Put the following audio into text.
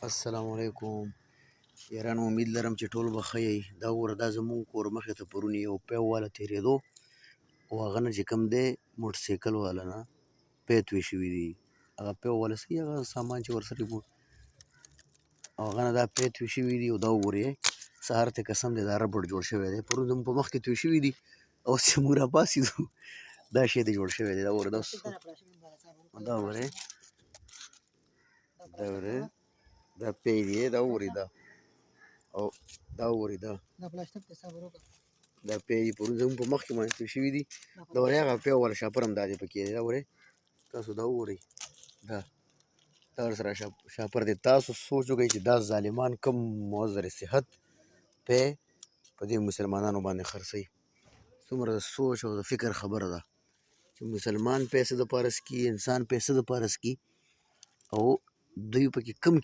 السلام علیکم. یارانو امید لرم چې ټول به ښه یئ. دا وګوره دا زمونږ کور مخې ته پرون یو پیو والا تېرېدو او هغه نه چې کوم دی موټرسایکل والا نه پی توی شوي دي. هغه پیو والا څه هغه سامان چې ورسره وي او هغه نه دا پی توی شوي دي. او دا وګورئ سهار ته قسم دی دا ربړ جوړ شوی دی. پرون زموږ په مخ کې توی شوي دي. اوس چې موږ راپاڅېدو دا شی دی جوړ شوی دی. دا وګوره دا وګورئ دا وګورئ دا پی دی. دا وګورئ دا او دا وګورئ دا پی دي پرون زموږ په مخ کې باندې توی شوي دي. دا وګورئ هغه پیو والا شاپر هم دا دی پکې دی. دا وګورئ تاسو دا وګورئ دا ورسره شاپر دی. تاسو سوچ وکړئ چې دا ظالمان کوم معذر صحت پی په دې مسلمانانو باندې خرڅوي. څومره د سوچ او د فکر خبره ده چې مسلمان پی څه دپاره څکي، انسان پی څه دپاره څکي او دوی پکې کوم